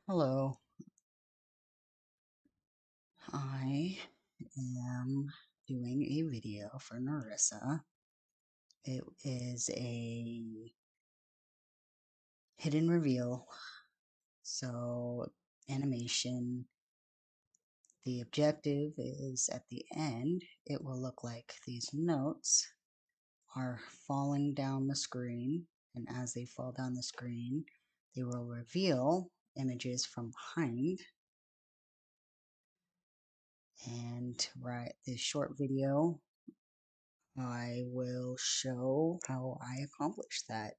Hello, I am doing a video for Nerissa. It is a hidden reveal, so animation. The objective is at the end, it will look like these notes are falling down the screen, and as they fall down the screen, they will reveal images from behind. And right, this short video I will show how I accomplish that.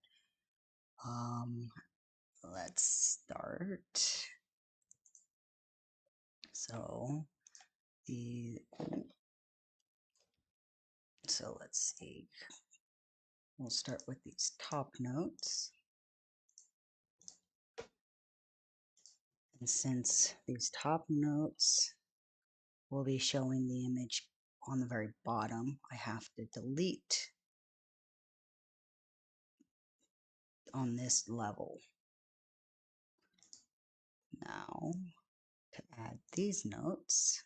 Um, let's start. So the let's see. We'll start with these top notes. And since these top notes will be showing the image on the very bottom, I have to delete on this level. Now, to add these notes,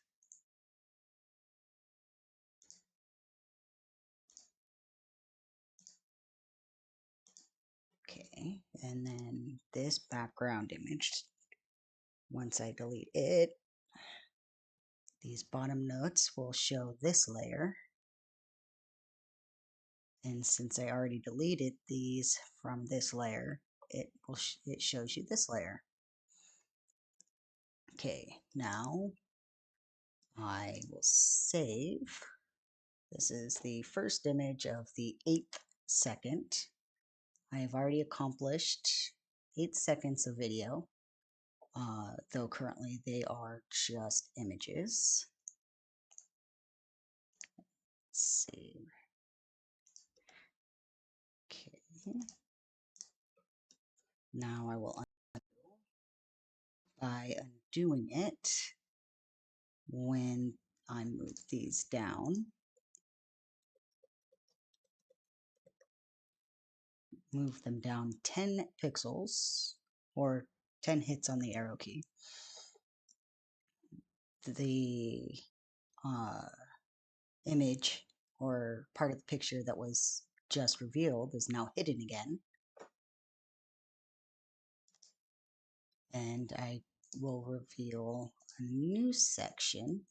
okay, and then this background image, once I delete it, these bottom notes will show this layer. And since I already deleted these from this layer, it shows you this layer. Okay, now I will save. This is the first image of the 8th second. I have already accomplished 8 seconds of video, though currently they are just images. Let's see. Okay. Now I will undo. By undoing it, when I move these down, move them down 10 pixels or 10 hits on the arrow key, the image or part of the picture that was just revealed is now hidden again. And I will reveal a new section.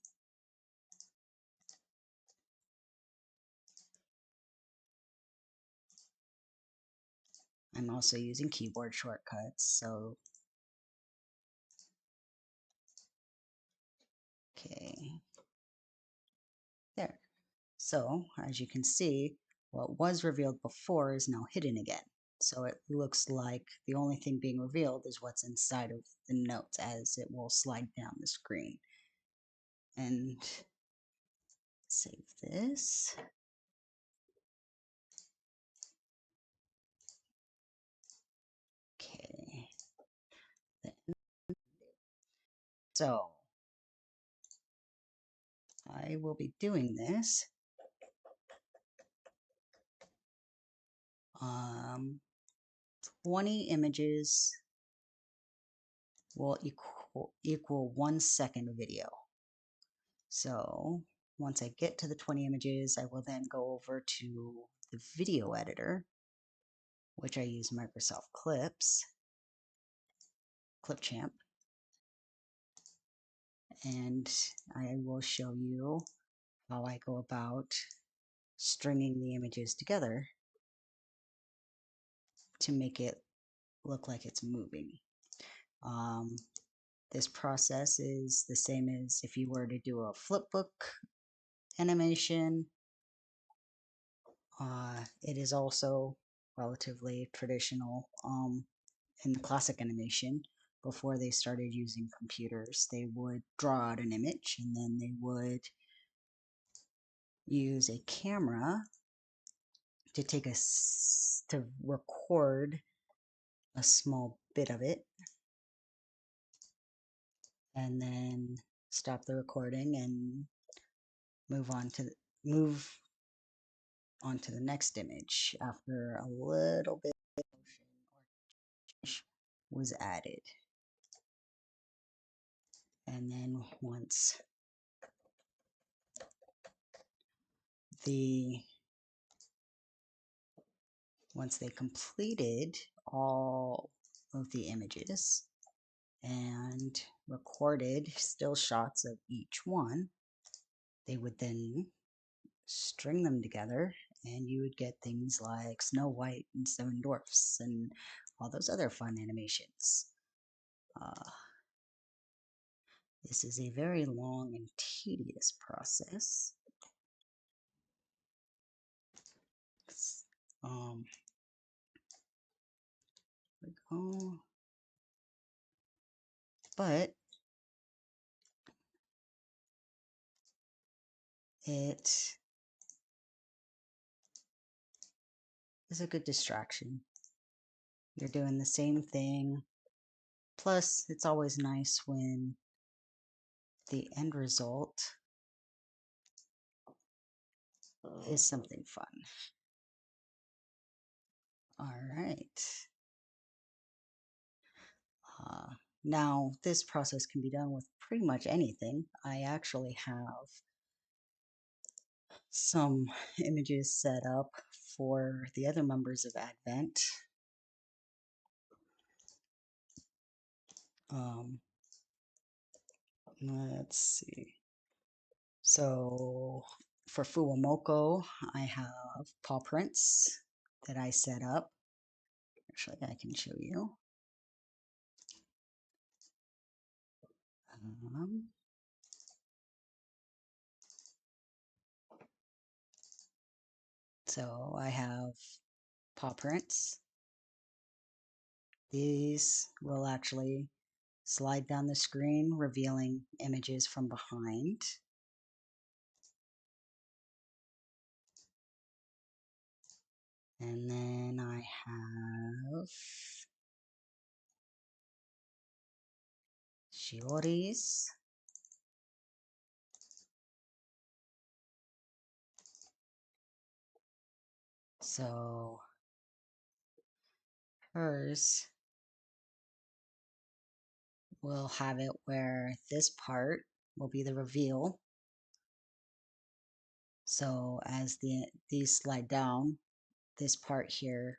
I'm also using keyboard shortcuts, so okay, there. So as you can see, what was revealed before is now hidden again. So it looks like the only thing being revealed is what's inside of the notes as it will slide down the screen. And save this. Okay. So I will be doing this. 20 images will equal 1 second of video. So once I get to the 20 images, I will then go over to the video editor, which I use Microsoft Clipchamp, and I will show you how I go about stringing the images together to make it look like it's moving. This process is the same as if you were to do a flipbook animation. It is also relatively traditional in the classic animation. Before they started using computers, they would draw out an image and then they would use a camera to to record a small bit of it and then stop the recording and move on to the next image after a little bit of motion or change was added. And then the once they completed all of the images and recorded still shots of each one, they would then string them together and you would get things like Snow White and Seven Dwarfs and all those other fun animations. This is a very long and tedious process. Um, we go. But it is a good distraction. You're doing the same thing. Plus, it's always nice when the end result is something fun. All right. Uh, Now, this process can be done with pretty much anything. I actually have some images set up for the other members of Advent. Um, let's see. So for Fuwamoko, I have paw prints that I set up. Actually, I can show you. Um, so I have paw prints. These will actually slide down the screen, revealing images from behind. And then I have Shiori's. So hers will have it where this part will be the reveal. So as these slide down, this part here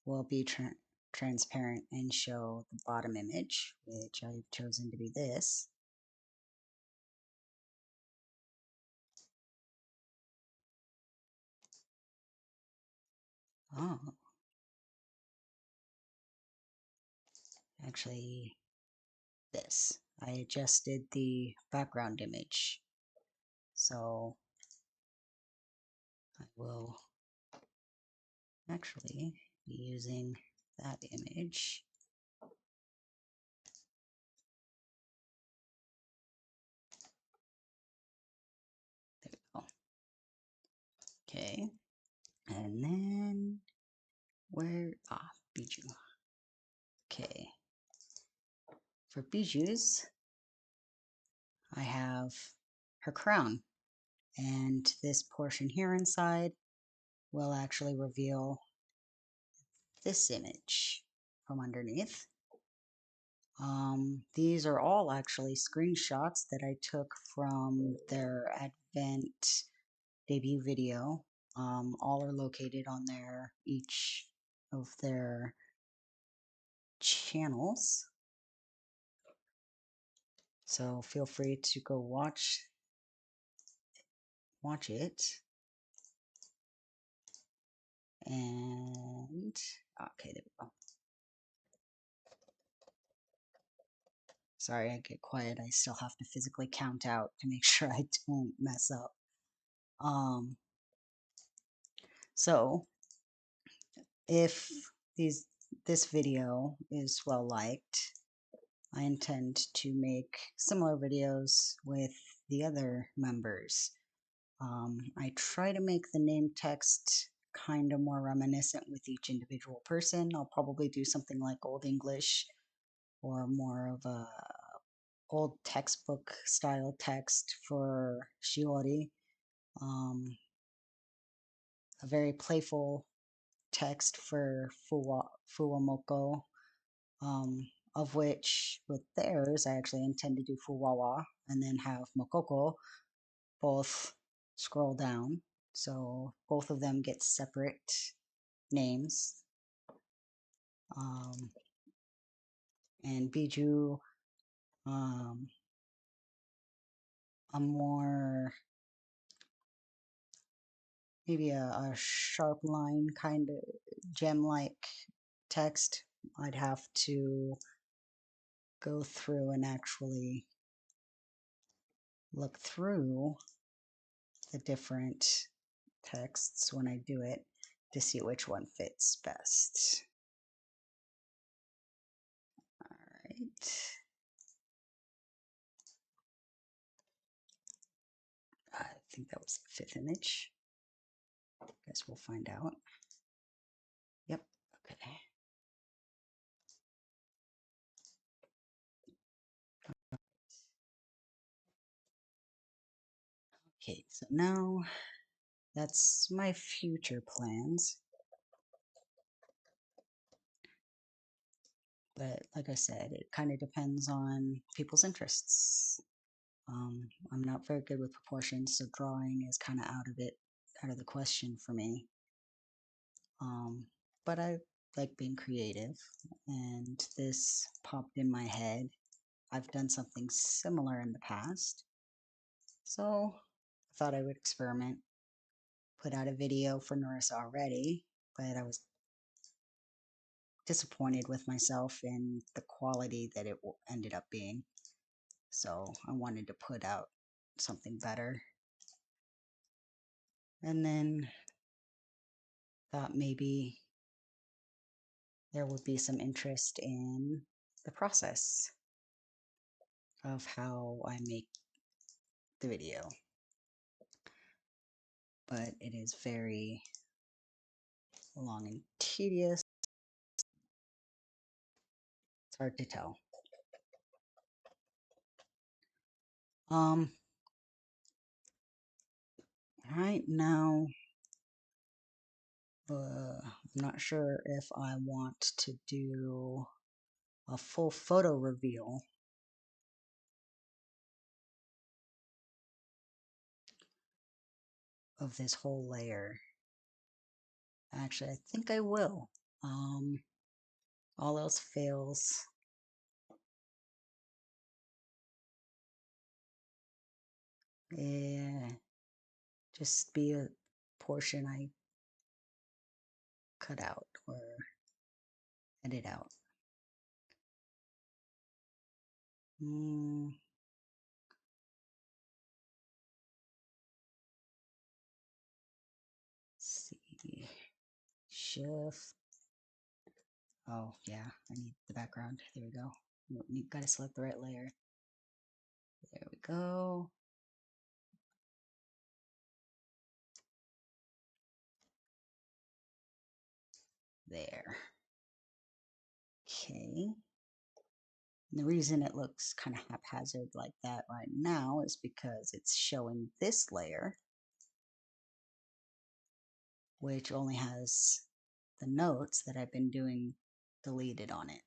will be transparent and show the bottom image, which I've chosen to be this. Oh, actually this. I adjusted the background image. So I will actually be using that image. There we go. Okay. And then Bijou. Okay. For Bijou's, I have her crown. And this portion here inside will actually reveal this image from underneath. These are all actually screenshots that I took from their Advent debut video. All are located on each of their channels. So feel free to go watch it. And okay, there we go. Sorry, I get quiet. I still have to physically count out to make sure I don't mess up. So if this video is well liked, I intend to make similar videos with the other members. I try to make the name text kind of more reminiscent with each individual person. I'll probably do something like Old English or more of a old textbook style text for Shiori. A very playful text for Fuwamoko. of which with theirs, I actually intend to do Fuwawa and then have Mokoko both scroll down. So both of them get separate names. Um, and Biju, um, a more, maybe a sharp line kind of gem-like text. I'd have to go through and actually look through the different texts when I do it to see which one fits best. All right. I think that was the fifth image. Guess we'll find out. Yep. Okay. Okay, so now that's my future plans. But like I said, it kind of depends on people's interests. I'm not very good with proportions, so drawing is kind of out of the question for me. But I like being creative, and this popped in my head. I've done something similar in the past, so I thought I would experiment. Put out a video for Nerissa already, but I was disappointed with myself in the quality that it ended up being. So I wanted to put out something better. And then thought maybe there would be some interest in the process of how I make the video. But it is very long and tedious. It's hard to tell. Um, right now, I'm not sure if I want to do a full photo reveal of this whole layer. Actually, I think I will. All else fails. Yeah, just be a portion I cut out or edit out. Mm, see. Shift. Oh, yeah, I need the background. There we go. You gotta select the right layer. There we go. There. Okay. And the reason it looks kind of haphazard like that right now is because it's showing this layer, which only has the notes that I've been doing deleted on it.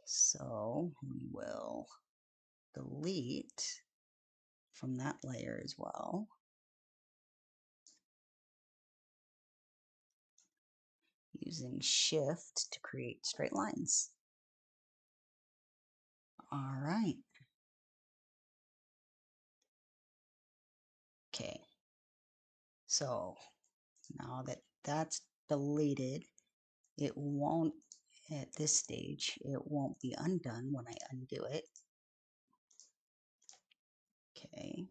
So we will delete from that layer as well. Using shift to create straight lines. All right. Okay. So now that that's deleted, it won't, at this stage, it won't be undone when I undo it. Okay.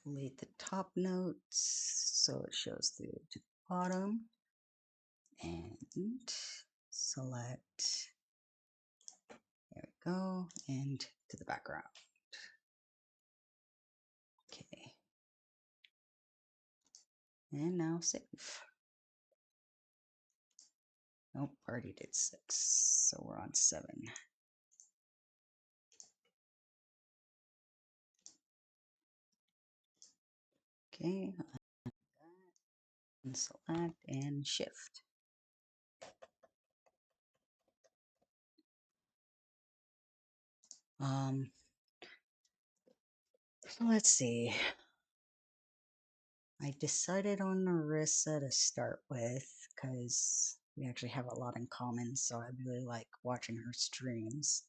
Delete the top notes so it shows through to the bottom. And select, there we go, and to the background. Okay. And now save. Nope, already did 6, so we're on 7. Okay, and select and shift. Um, so let's see. I decided on Nerissa to start with because we actually have a lot in common, so I really like watching her streams.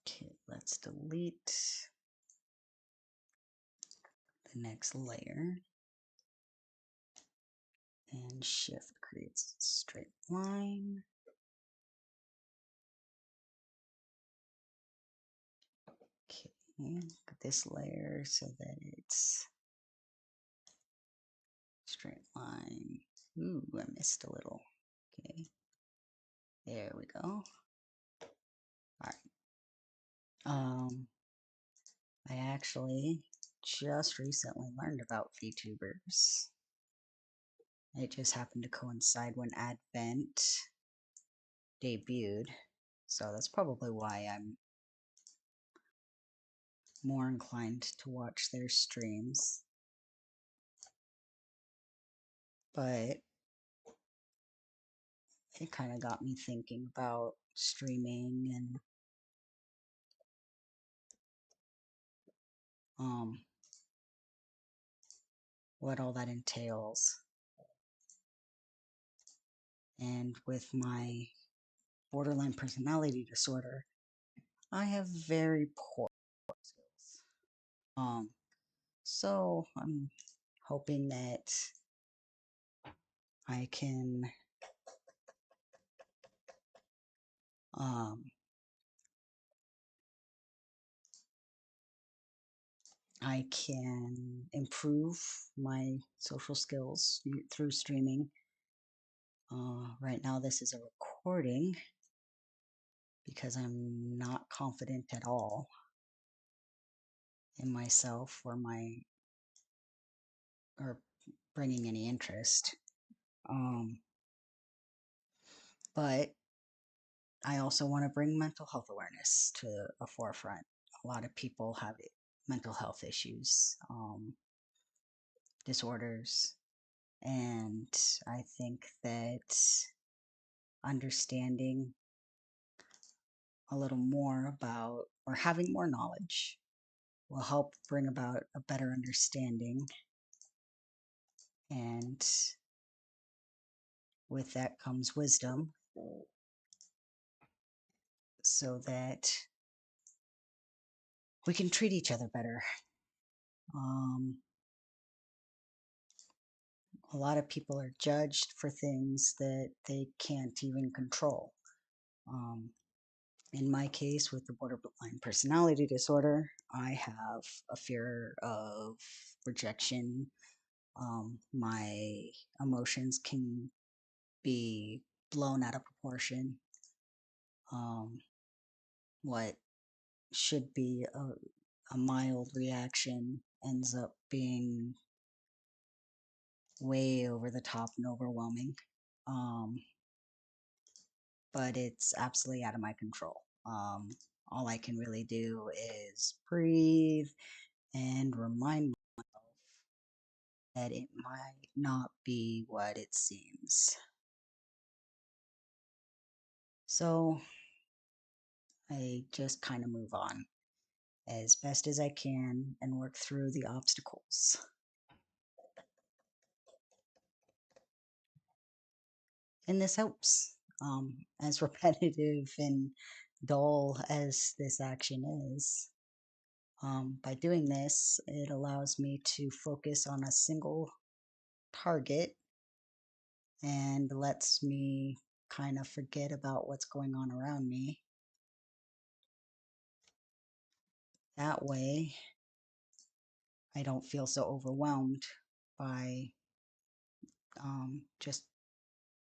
Okay, let's delete the next layer, and shift creates a straight line. Okay, put this layer so that it's straight line. Ooh, I missed a little. Okay, there we go. All right. I actually just recently learned about VTubers. It just happened to coincide when Advent debuted, so that's probably why I'm more inclined to watch their streams. But it kind of got me thinking about streaming and what all that entails. And with my borderline personality disorder, I have very poor skills. So I'm hoping that I can um, improve my social skills through streaming. Right now, this is a recording because I'm not confident at all in myself or bringing any interest. But I also want to bring mental health awareness to a forefront. A lot of people have mental health issues, disorders, and I think that understanding a little more about or having more knowledge will help bring about a better understanding. And with that comes wisdom, so that we can treat each other better. A lot of people are judged for things that they can't even control. In my case, with the borderline personality disorder, I have a fear of rejection. My emotions can be blown out of proportion. What should be a mild reaction ends up being way over the top and overwhelming. But it's absolutely out of my control. All I can really do is breathe and remind myself that it might not be what it seems. So I just kind of move on as best as I can and work through the obstacles. And this helps. As repetitive and dull as this action is, by doing this, it allows me to focus on a single target and lets me kind of forget about what's going on around me. That way, I don't feel so overwhelmed by just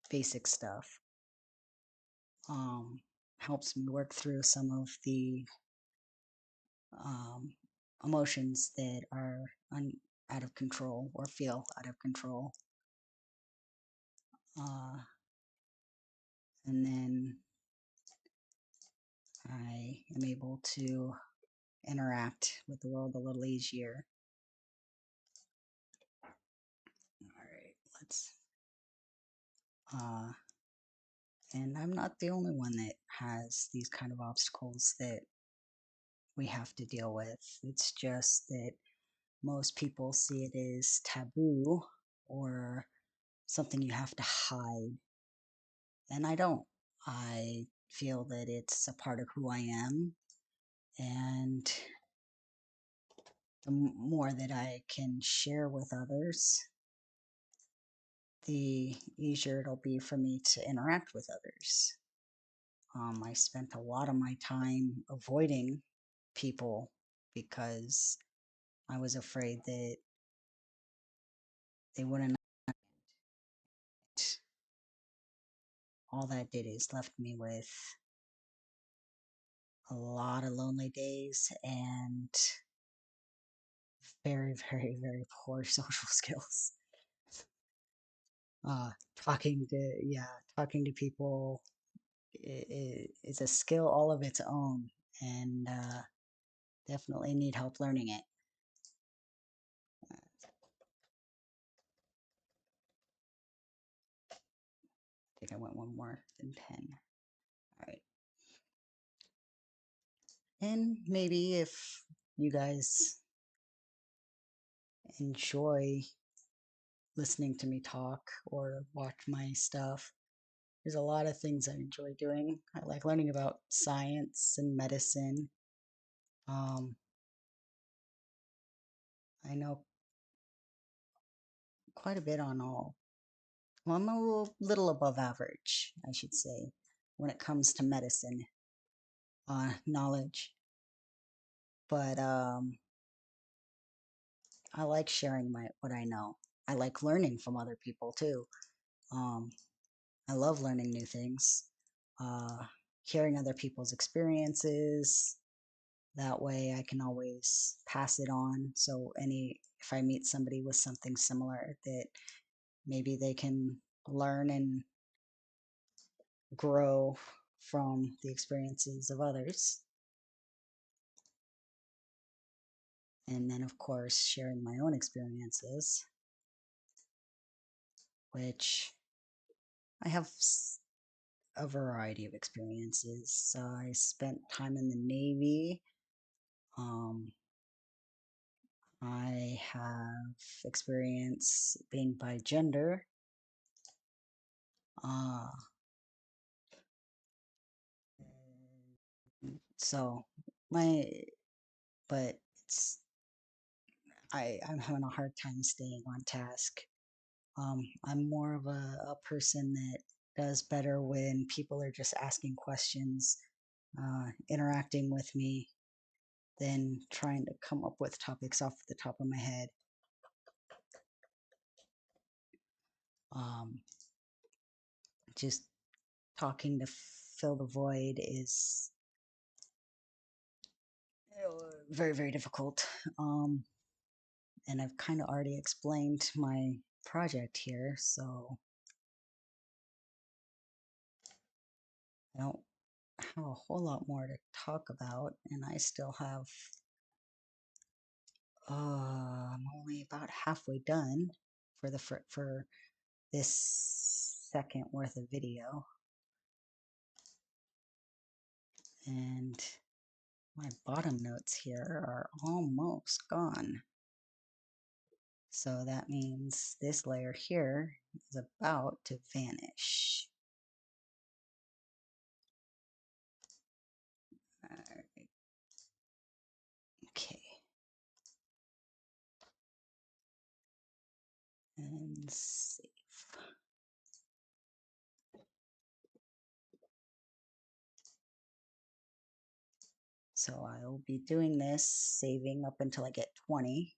basic stuff. Helps me work through some of the um, emotions that are out of control or feel out of control. And then I am able to interact with the world a little easier. All right, let's Uh, and I'm not the only one that has these kind of obstacles that we have to deal with. It's just that most people see it as taboo or something you have to hide. And I don't. I feel that it's a part of who I am. And the more that I can share with others, the easier it'll be for me to interact with others. I spent a lot of my time avoiding people because I was afraid that they wouldn't. All that did is left me with a lot of lonely days and very, very, very poor social skills. Uh, talking to people is a skill all of its own, and definitely need help learning it. I think I went one more than 10. All right. And maybe if you guys enjoy listening to me talk or watch my stuff, there's a lot of things I enjoy doing. I like learning about science and medicine. Um, I know quite a bit on all. Well, I'm a little above average, I should say, when it comes to medicine knowledge. But I like sharing what I know. I like learning from other people too. Um, I love learning new things, uh, hearing other people's experiences. That way, I can always pass it on. So, if I meet somebody with something similar, that maybe they can learn and grow from the experiences of others. And then, of course, sharing my own experiences, which I have a variety of experiences. I spent time in the Navy. Um, I have experience being by gender. Uh, so my, but it's, I'm having a hard time staying on task. I'm more of a person that does better when people are just asking questions, interacting with me, than trying to come up with topics off the top of my head. Um, just talking to fill the void is very, very difficult. And I've kind of already explained my project here, so I don't have a whole lot more to talk about. And I still have, I'm only about halfway done for this second worth of video. And my bottom notes here are almost gone. So that means this layer here is about to vanish. Okay. And save. So I'll be doing this, saving up until I get 20.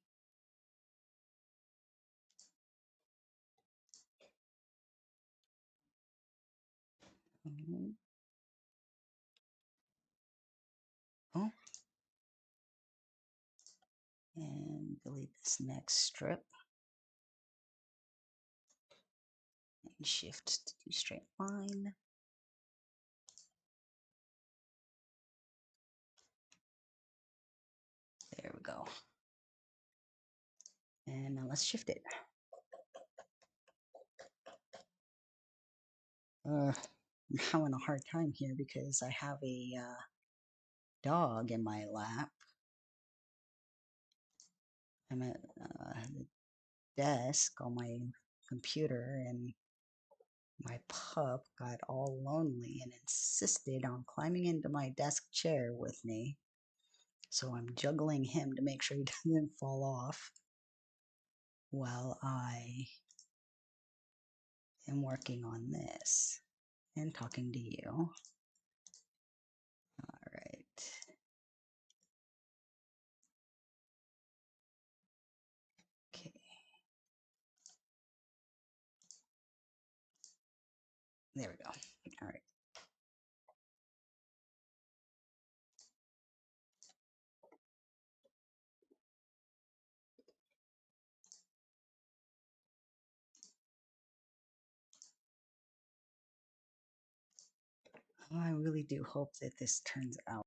Oh, and delete this next strip. And shift to do straight line. There we go. And now let's shift it. I'm having a hard time here because I have a dog in my lap. I'm at the desk on my computer, and my pup got all lonely and insisted on climbing into my desk chair with me. So I'm juggling him to make sure he doesn't fall off while I am working on this and talking to you. All right. Okay. There we go. All right. I really do hope that this turns out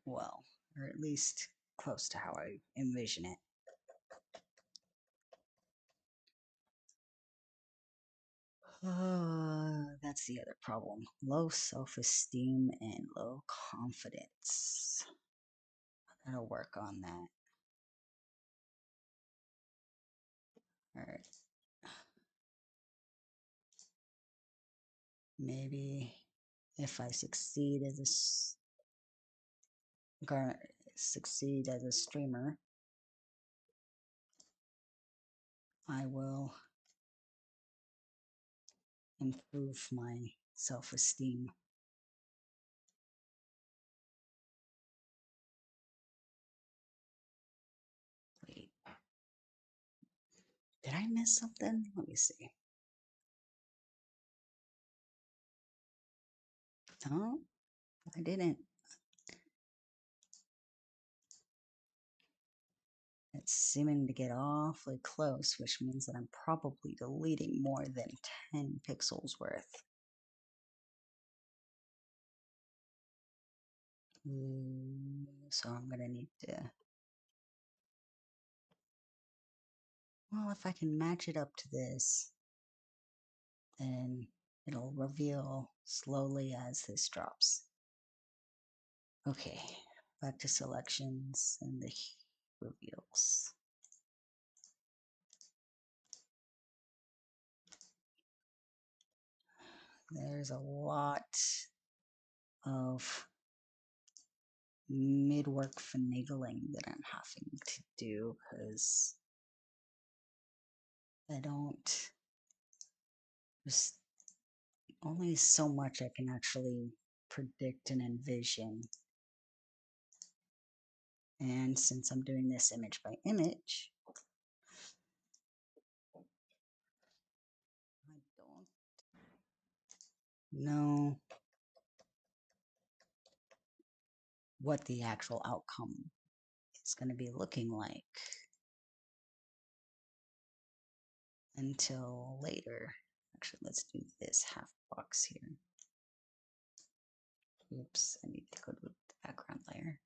well, or at least close to how I envision it. That's the other problem. Low self-esteem and low confidence. I gotta work on that. All right. Maybe if I succeed as a streamer, I will improve my self-esteem. Wait, did I miss something? Let me see. No, I didn't. It's seeming to get awfully close, which means that I'm probably deleting more than 10 pixels worth. So I'm gonna need to, well, if I can match it up to this, then it'll reveal slowly as this drops. Okay, back to selections and the reveals. There's a lot of mid-work finagling that I'm having to do because I don't, there's only so much I can actually predict and envision. And since I'm doing this image by image, I don't know what the actual outcome is going to be looking like until later. Actually, let's do this half box here. Oops, I need to go to the background layer.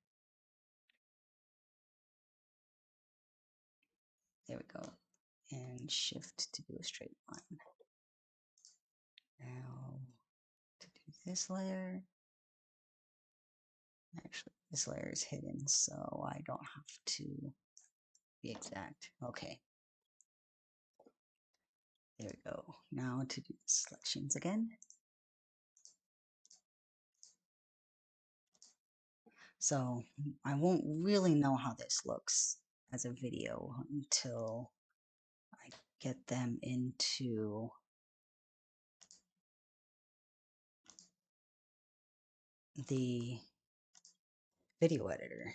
There we go. And shift to do a straight line. Now, to do this layer, actually, this layer is hidden, so I don't have to be exact. Okay. There we go. Now to do the selections again. So I won't really know how this looks as a video until I get them into the video editor,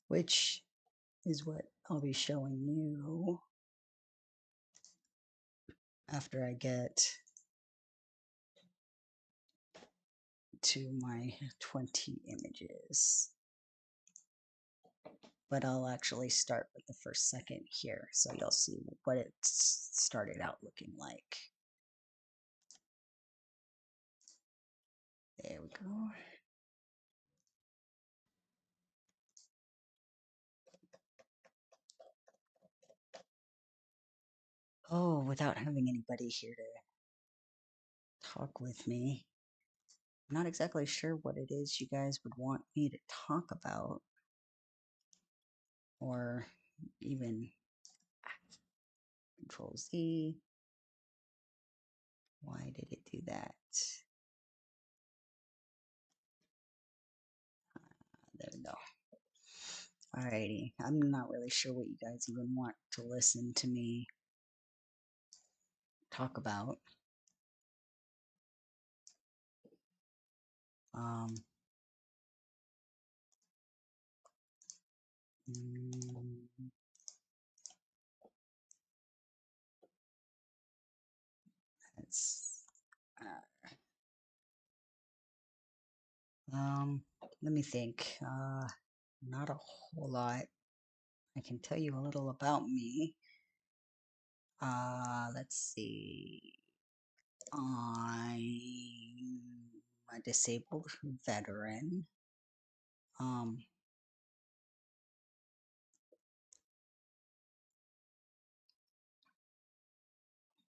which is what I'll be showing you after I get to my 20 images. But I'll actually start with the first second here, so you'll see what it started out looking like. There we go. Oh, without having anybody here to talk with me. I'm not exactly sure what it is you guys would want me to talk about, or even Control Z. Why did it do that? There we go. Alrighty, I'm not really sure what you guys even want to listen to me talk about. Um, that's let me think. Not a whole lot. I can tell you a little about me. Let's see. I'm a disabled veteran. Um,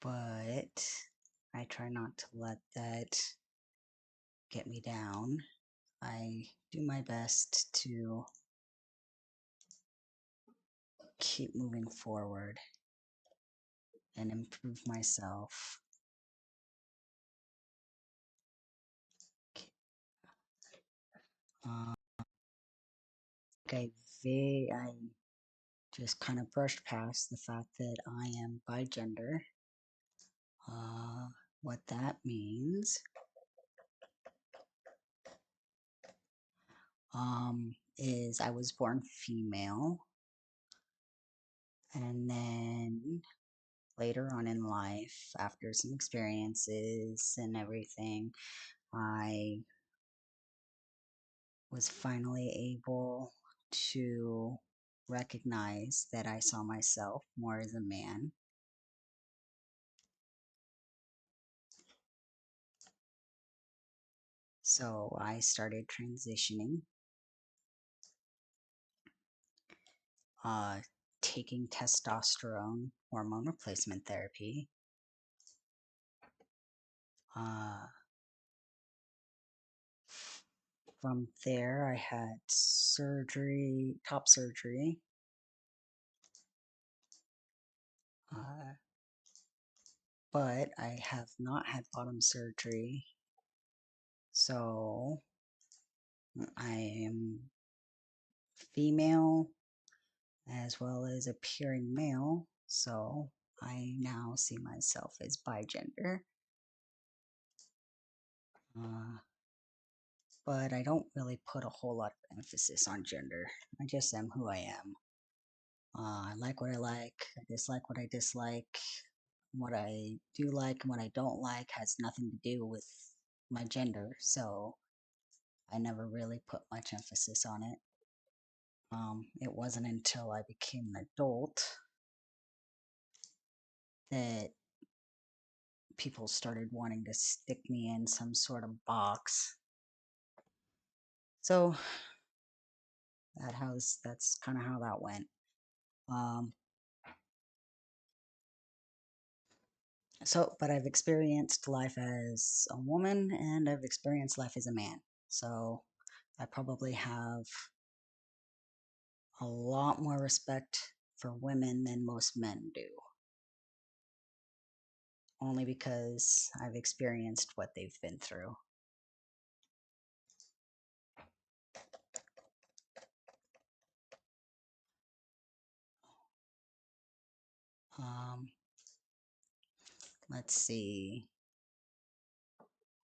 but I try not to let that get me down. I do my best to keep moving forward and improve myself. Uh, I just kind of brushed past the fact that I am bigender. What that means is I was born female, and then later on in life, after some experiences and everything, I was finally able to recognize that I saw myself more as a man. So I started transitioning, taking testosterone hormone replacement therapy. From there, I had surgery, top surgery. But I have not had bottom surgery. So I am female as well as appearing male. So I now see myself as bigender. But I don't really put a whole lot of emphasis on gender. I just am who I am. I like what I like. I dislike what I dislike. What I do like and what I don't like has nothing to do with my gender. So I never really put much emphasis on it. It wasn't until I became an adult that people started wanting to stick me in some sort of box. So that's kind of how that went. But I've experienced life as a woman and I've experienced life as a man. So I probably have a lot more respect for women than most men do. Only because I've experienced what they've been through. Let's see.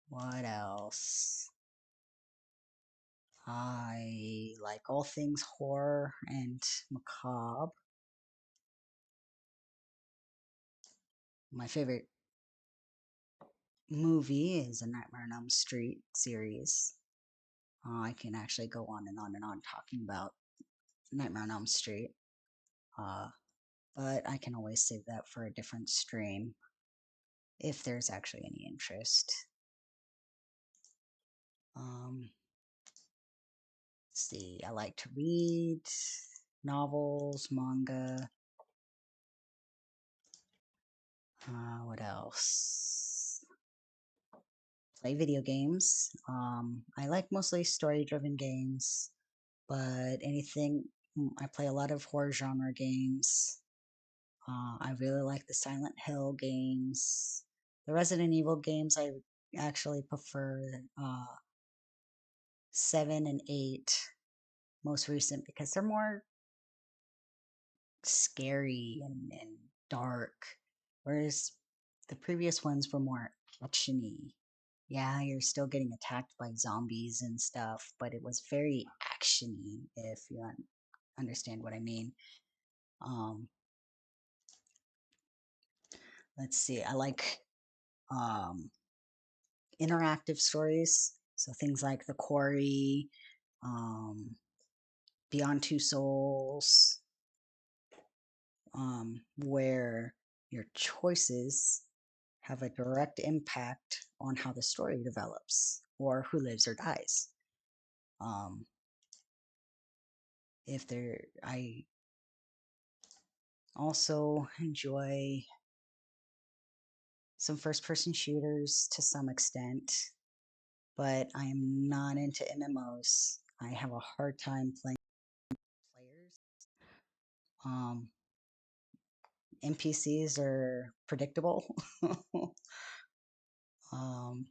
What else? I like all things horror and macabre. My favorite movie is a Nightmare on Elm Street series. I can actually go on and on and on talking about Nightmare on Elm Street. But I can always save that for a different stream if there's actually any interest. Let's see, I like to read novels, manga. What else? play video games. I like mostly story-driven games, but I play a lot of horror genre games. I really like the Silent Hill games. The Resident Evil games, I actually prefer 7 and 8, most recent, because they're more scary and dark, whereas the previous ones were more actiony. Yeah, you're still getting attacked by zombies and stuff, but it was very actiony, if you understand what I mean. Um, let's see, I like um, interactive stories, so things like The Quarry, um, Beyond Two Souls, where your choices have a direct impact on how the story develops or who lives or dies. Um, if there, I also enjoy some first person shooters to some extent, but I am not into MMOs. I have a hard time playing players. Um, NPCs are predictable. um,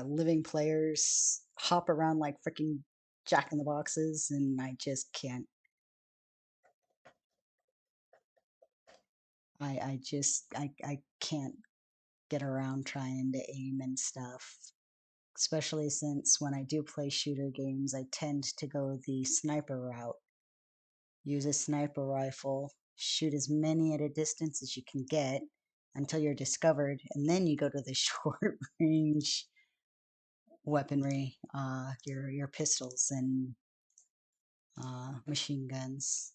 Living players hop around like freaking Jack in the Boxes, and I just can't. I can't get around trying to aim and stuff. Especially since when I do play shooter games, I tend to go the sniper route. Use a sniper rifle, shoot as many at a distance as you can get until you're discovered, and then you go to the short range weaponry, your pistols and machine guns.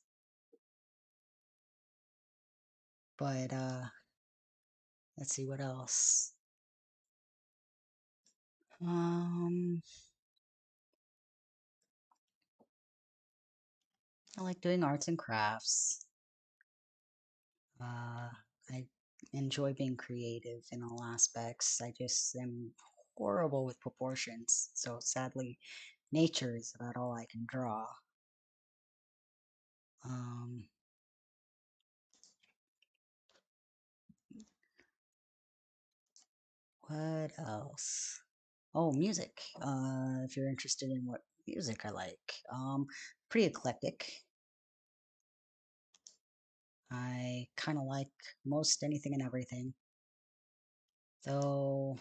But let's see what else. Um, I like doing arts and crafts. Uh, I enjoy being creative in all aspects. I just am horrible with proportions, so sadly, nature is about all I can draw. Um, what else? Oh, music. If you're interested in what music I like, pretty eclectic. I kind of like most anything and everything, though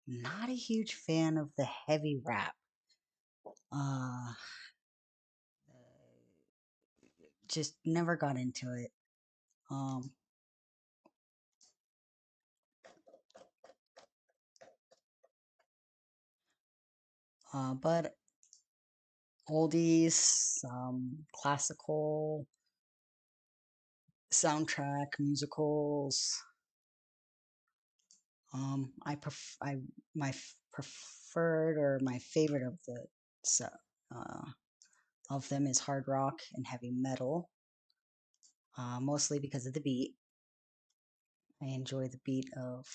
not a huge fan of the heavy rap. Uh, just never got into it. Um, but oldies, classical, soundtrack, musicals. I preferred or my favorite of uh, of them is hard rock and heavy metal, mostly because of the beat. I enjoy the beat of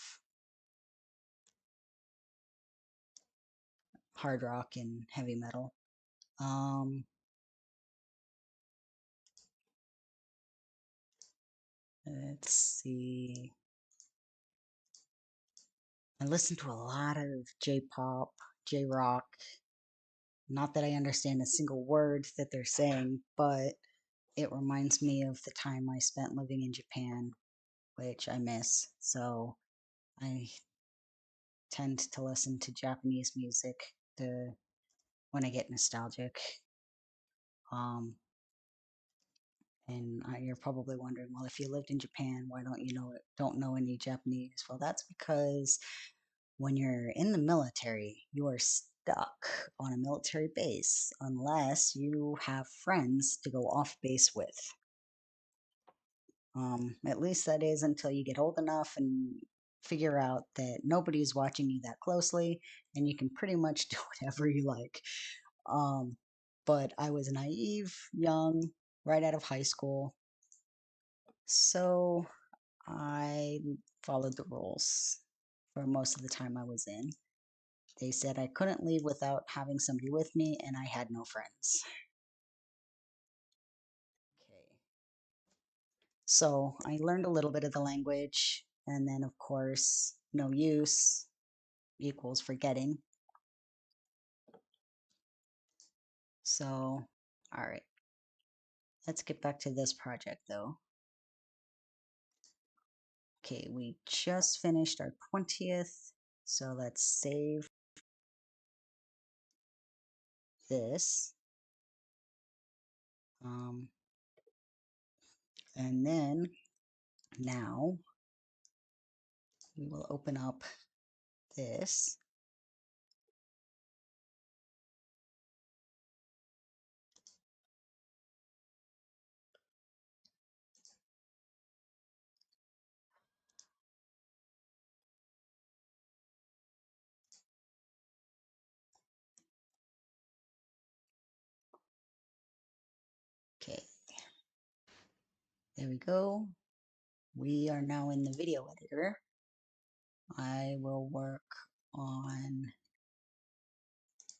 hard rock and heavy metal. Um, let's see. I listen to a lot of J-pop, J-rock. Not that I understand a single word that they're saying, but it reminds me of the time I spent living in Japan, which I miss. So I tend to listen to Japanese music when I get nostalgic. Um, and you're probably wondering, well, if you lived in Japan, why don't know any Japanese? Well, that's because when you're in the military, you are stuck on a military base unless you have friends to go off base with. At least that is until you get old enough and figure out that nobody's watching you that closely and you can pretty much do whatever you like. Um, but I was naive, young, right out of high school, so I followed the rules. for most of the time I was in. They said I couldn't leave without having somebody with me, and I had no friends. Okay. So I learned a little bit of the language, and then of course, no use equals forgetting. So, all right. Let's get back to this project though. Okay, we just finished our 20th. So let's save this. And then now we will open up this. Okay, there we go. We are now in the video editor. I will work on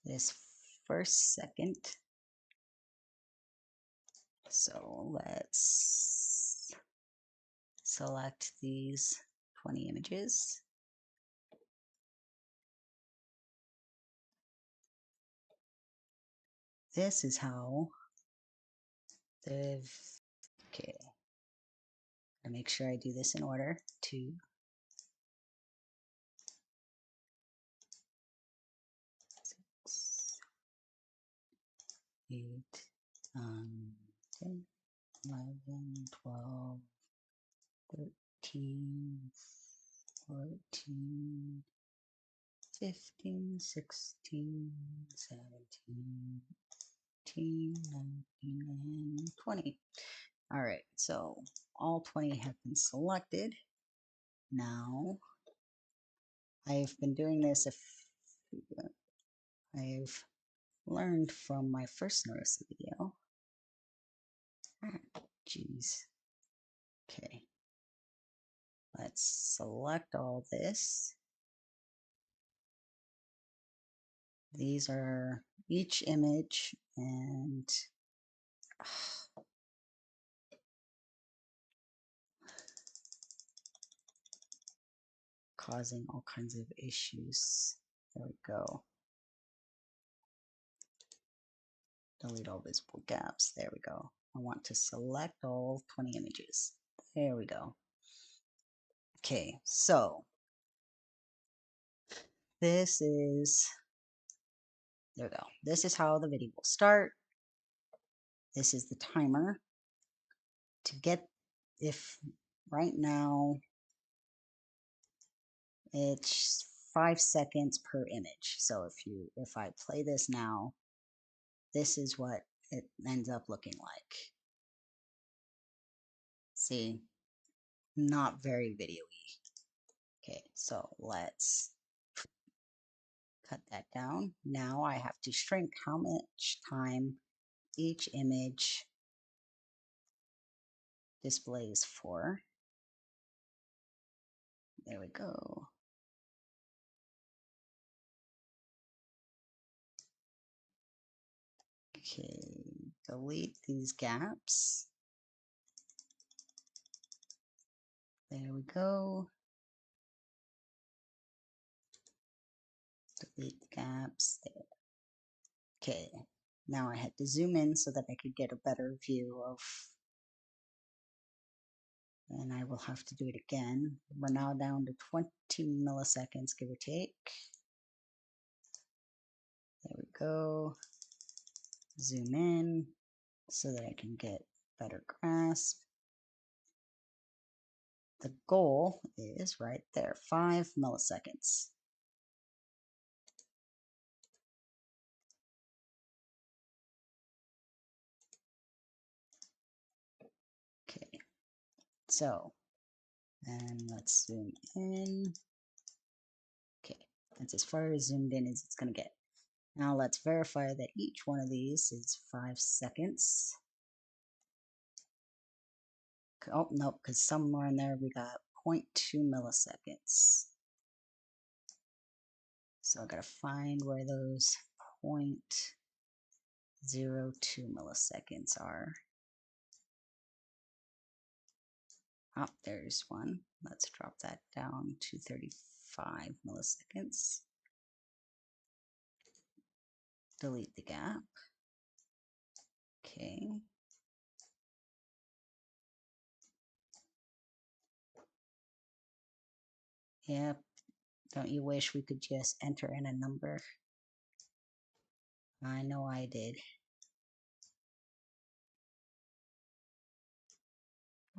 this first second. So let's select these 20 images. This is how they've, okay, I make sure I do this in order. 2, 6, 8, 10, 11, 12, 13, 14, 15, 16, 17, 18, 19, and 20. All right, so all 20 have been selected. Now, I've been doing this if I've learned from my first Nerissa video. Jeez. Okay. Let's select all this. These are each image and causing all kinds of issues. There we go. Delete all visible gaps. There we go. I want to select all 20 images. There we go. Okay, so this is, there we go. This is how the video will start. This is the timer. To get, if right now it's 5 seconds per image. So if I play this now, this is what it ends up looking like. See, not very video-y. Okay, so let's cut that down. Now I have to shrink how much time each image displays for. There we go. Okay, delete these gaps. There we go. Delete the gaps there. Okay, now I had to zoom in so that I could get a better view of, and I will have to do it again. We're now down to 20 milliseconds, give or take. There we go. Zoom in so that I can get better grasp. The goal is right there, 5 milliseconds. Okay, so, and let's zoom in. Okay, that's as far as zoomed in as it's gonna get. Now let's verify that each one of these is 5 seconds. Oh, no, because somewhere in there we got 0.2 milliseconds. So I gotta find where those 0.02 milliseconds are. Oh, there's one. Let's drop that down to 35 milliseconds. Delete the gap. Okay. Yep. Don't you wish we could just enter in a number? I know I did.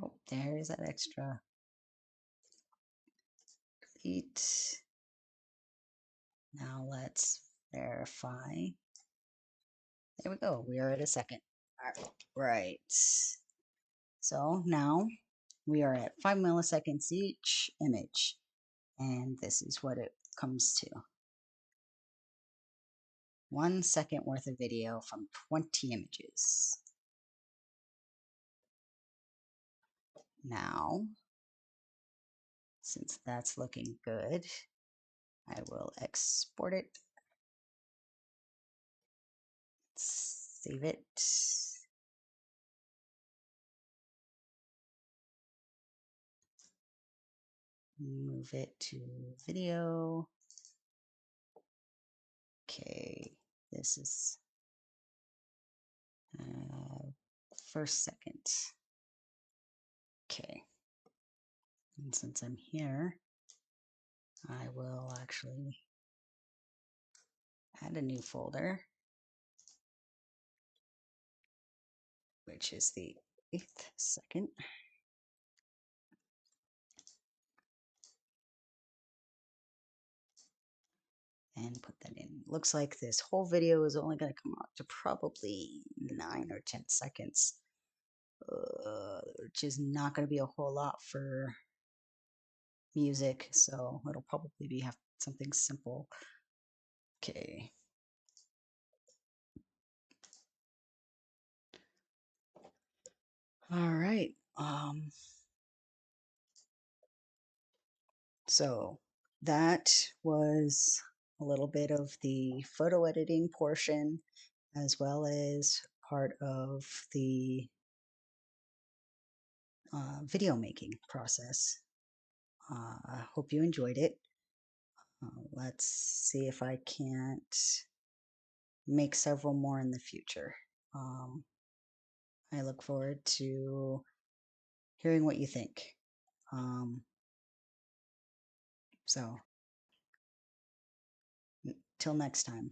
Oh, there's that extra. Delete. Now let's verify. There we go. We are at a second. All right. So now we are at 5 milliseconds each image. And this is what it comes to. 1 second worth of video from 20 images. Now, since that's looking good, I will export it. Save it. Move it to video. Okay, this is first second. Okay, and since I'm here, I will actually add a new folder, which is the 8th second. And put that in. Looks like this whole video is only going to come out to probably 9 or 10 seconds, which is not going to be a whole lot for music, so it'll probably be something simple. Okay. All right. So that was a little bit of the photo editing portion, as well as part of the video making process. I hope you enjoyed it. Let's see if I can't make several more in the future. I look forward to hearing what you think. So, till next time.